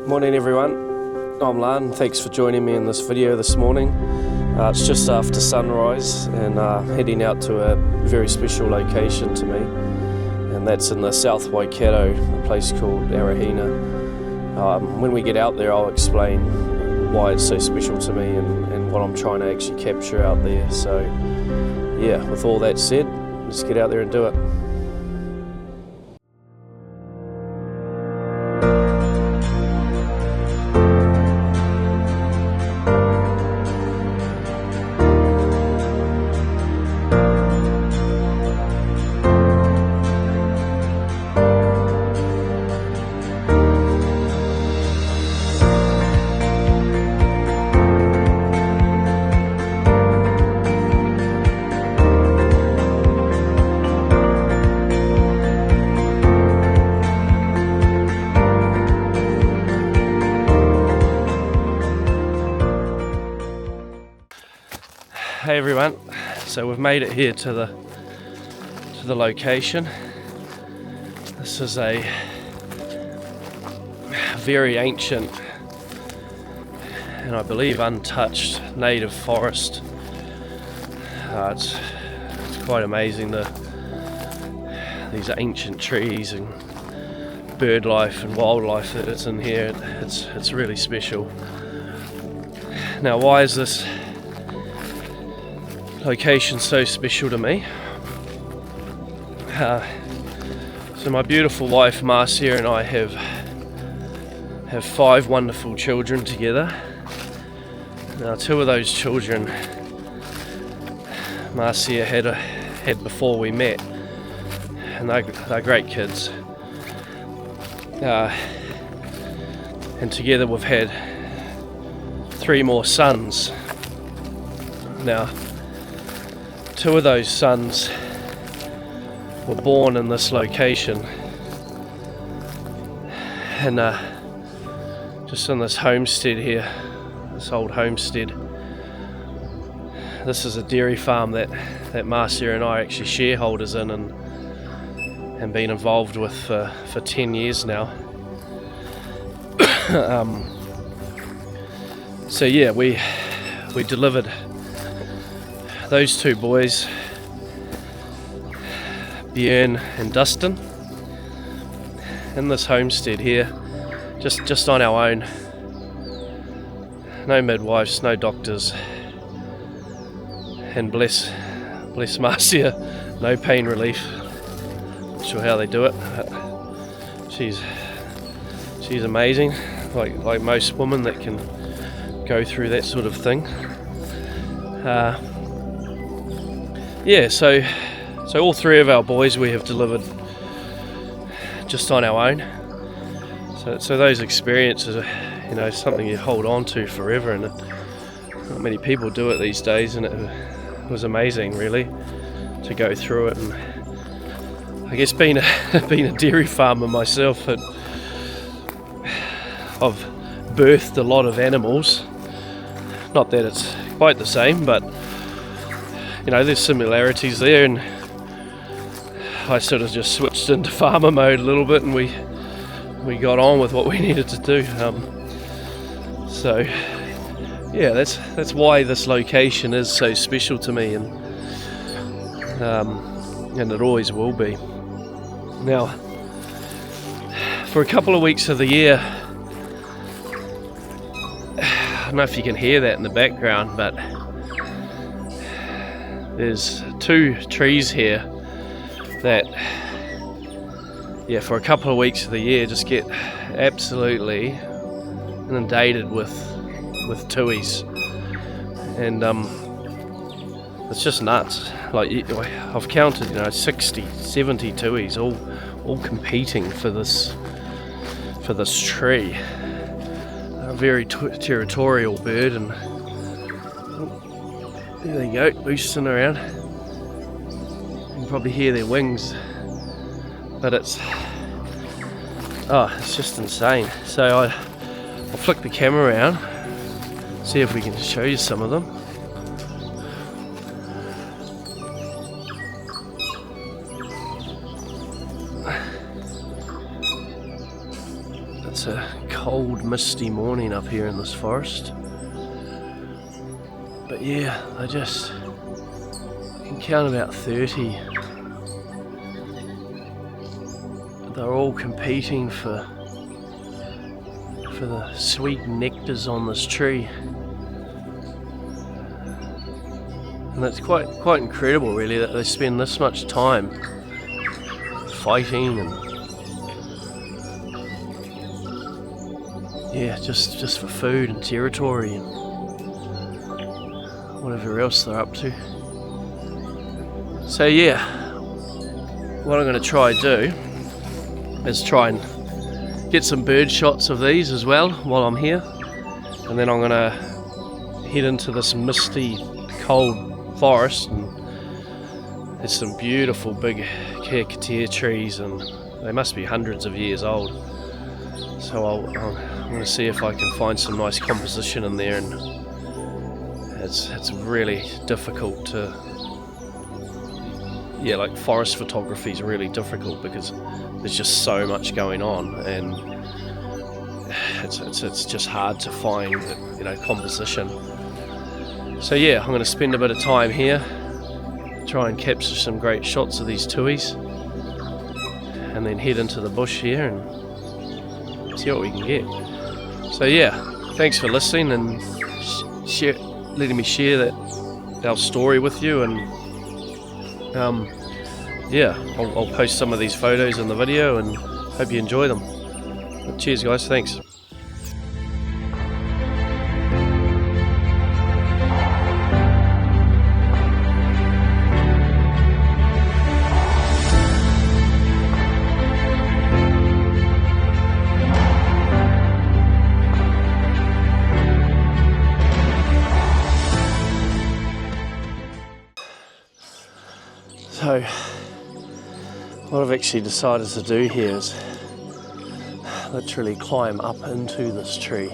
Morning everyone, I'm Lan. Thanks for joining me in this video this morning. It's just after sunrise and heading out to a very special location to me, and that's in the South Waikato, a place called Arahina. When we get out there I'll explain why it's so special to me and what I'm trying to actually capture out there. So yeah, with all that said, let's get out there and do it. Hey everyone, so we've made it here to the location. This is a very ancient and I believe untouched native forest. It's quite amazing, these ancient trees and bird life and wildlife that is in here. It's really special. Now, why is this location so special to me? So my beautiful wife Marcia and I have 5 wonderful children together. Now, 2 of those children Marcia had before we met, and they're great kids. And together we've had 3 more sons. Now, 2 of those sons were born in this location, and just in this homestead here, this old homestead. This is a dairy farm that Marcia and I are actually shareholders in and been involved with for 10 years now. So yeah, we delivered those 2 boys, Björn and Dustin, in this homestead here, just on our own. No midwives, no doctors, and bless Marcia, no pain relief. Not sure how they do it, but she's amazing, like most women that can go through that sort of thing. Yeah, so all 3 of our boys we have delivered just on our own. So those experiences are, something you hold on to forever, and not many people do it these days. And it was amazing, really, to go through it. And I guess being a dairy farmer myself, I've birthed a lot of animals. Not that it's quite the same, but there's similarities there, and I sort of just switched into farmer mode a little bit, and we got on with what we needed to do. So yeah, that's why this location is so special to me, and it always will be. Now, for a couple of weeks of the year, I don't know if you can hear that in the background, but there's 2 trees here that, for a couple of weeks of the year just get absolutely inundated with tuis, and it's just nuts. Like, I've counted 60, 70 tuis all competing for this tree. A very territorial bird, and there they go, boosting around. You can probably hear their wings, but it's just insane. So I'll flick the camera around, see if we can show you some of them. It's a cold, misty morning up here in this forest. But yeah, I can count about 30. They're all competing for the sweet nectars on this tree. And it's quite incredible really that they spend this much time fighting and yeah, just for food and territory and whatever else they're up to. So yeah, what I'm going to try do is try and get some bird shots of these as well while I'm here, and then I'm going to head into this misty, cold forest, and there's some beautiful big kakatea trees, and they must be hundreds of years old. So I'm going to see if I can find some nice composition in there, and it's really difficult to, yeah, like forest photography is really difficult because there's just so much going on, and it's just hard to find, you know, composition. So yeah, I'm going to spend a bit of time here, try and capture some great shots of these tuis, and then head into the bush here and see what we can get. So yeah, thanks for listening and letting me share our story with you, and yeah, I'll post some of these photos in the video and hope you enjoy them. But cheers guys, thanks. So, what I've actually decided to do here is literally climb up into this tree.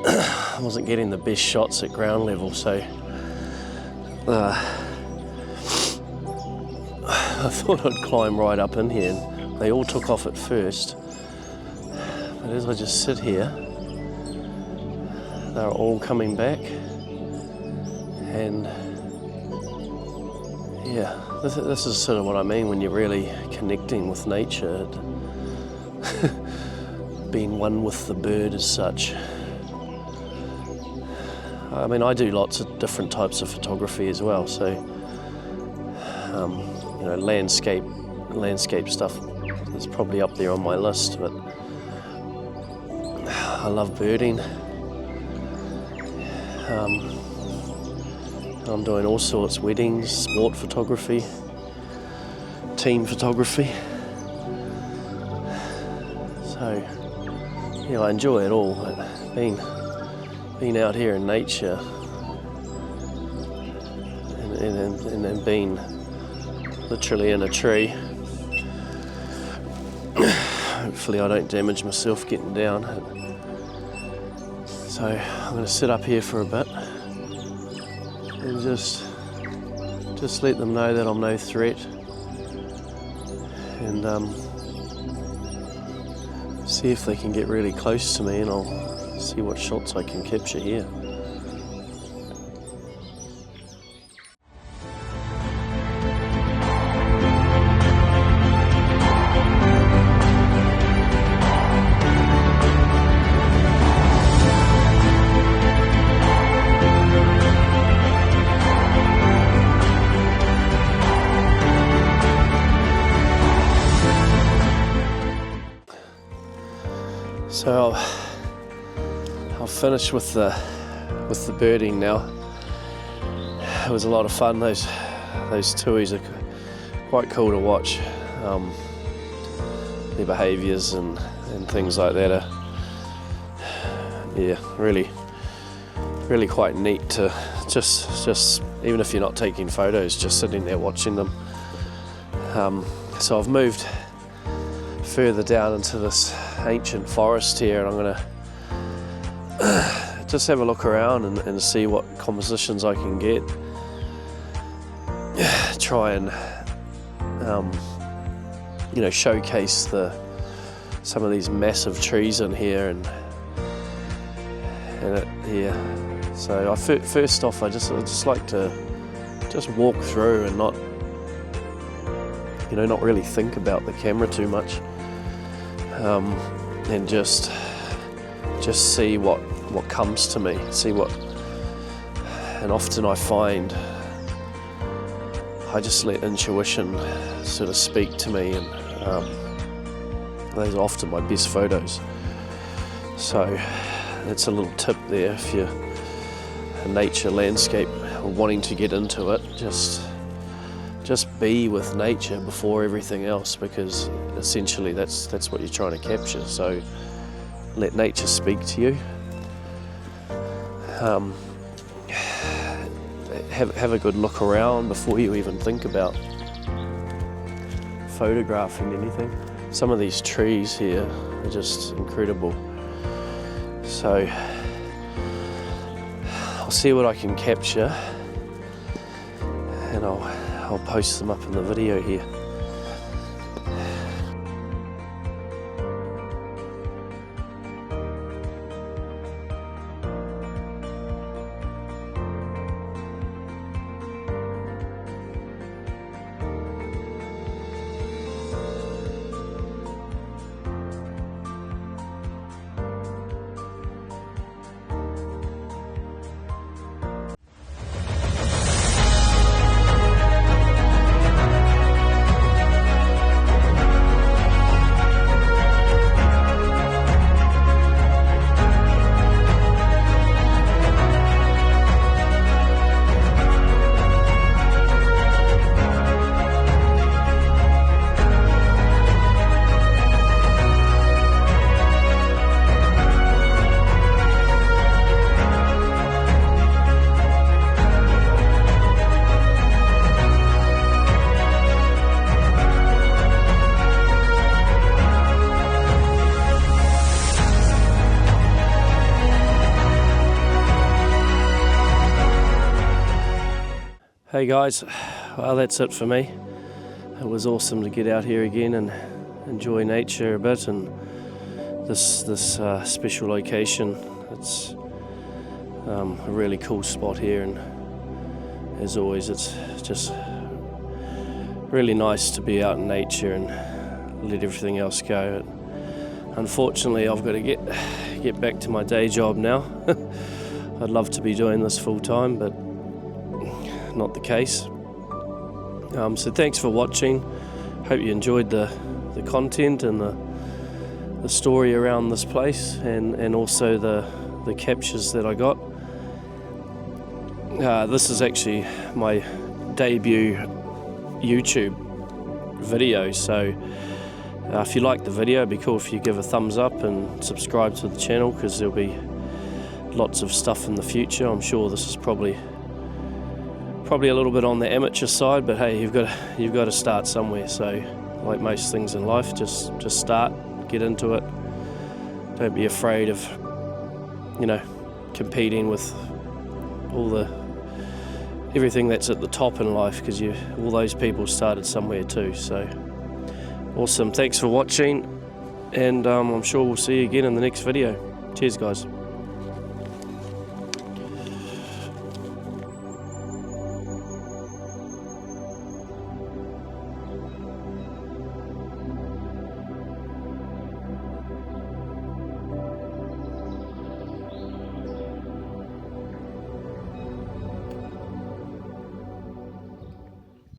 I wasn't getting the best shots at ground level, so I thought I'd climb right up in here, and they all took off at first. But as I just sit here, they're all coming back, and yeah, this is sort of what I mean when you're really connecting with nature, being one with the bird as such. I mean, I do lots of different types of photography as well, so you know, landscape stuff is probably up there on my list, but I love birding. I'm doing all sorts, weddings, sport photography, team photography. So, yeah, I enjoy it all, but being out here in nature and then being literally in a tree, hopefully I don't damage myself getting down. So I'm going to sit up here for a bit and just let them know that I'm no threat, and see if they can get really close to me, and I'll see what shots I can capture here. So I'll finish with the birding now. It was a lot of fun. Those tuis are quite cool to watch. Their behaviours and things like that are, yeah, really quite neat to just even if you're not taking photos, just sitting there watching them. So I've moved further down into this ancient forest here, and I'm going to just have a look around and see what compositions I can get. Try and you know, showcase the some of these massive trees in here, and so first off I just like to just walk through and not really think about the camera too much, and just see what comes to me, and often I find I just let intuition sort of speak to me, and those are often my best photos. So that's a little tip there if you're a nature landscape or wanting to get into it, just be with nature before everything else, because essentially that's what you're trying to capture. So let nature speak to you. Have a good look around before you even think about photographing anything. Some of these trees here are just incredible. So I'll see what I can capture, and I'll post them up in the video here. Hey guys, well that's it for me. It was awesome to get out here again and enjoy nature a bit, and this special location. It's a really cool spot here, and as always it's just really nice to be out in nature and let everything else go. Unfortunately I've got to get back to my day job now. I'd love to be doing this full time, but not the case. So thanks for watching. Hope you enjoyed the content and the story around this place, and also the captures that I got. This is actually my debut YouTube video, so if you like the video, it'd be cool if you give a thumbs up and subscribe to the channel, because there'll be lots of stuff in the future. I'm sure this is probably a little bit on the amateur side, but hey, you've got to start somewhere. So like most things in life, just start, get into it. Don't be afraid of competing with everything that's at the top in life, because all those people started somewhere too. So awesome, thanks for watching, and I'm sure we'll see you again in the next video. Cheers guys.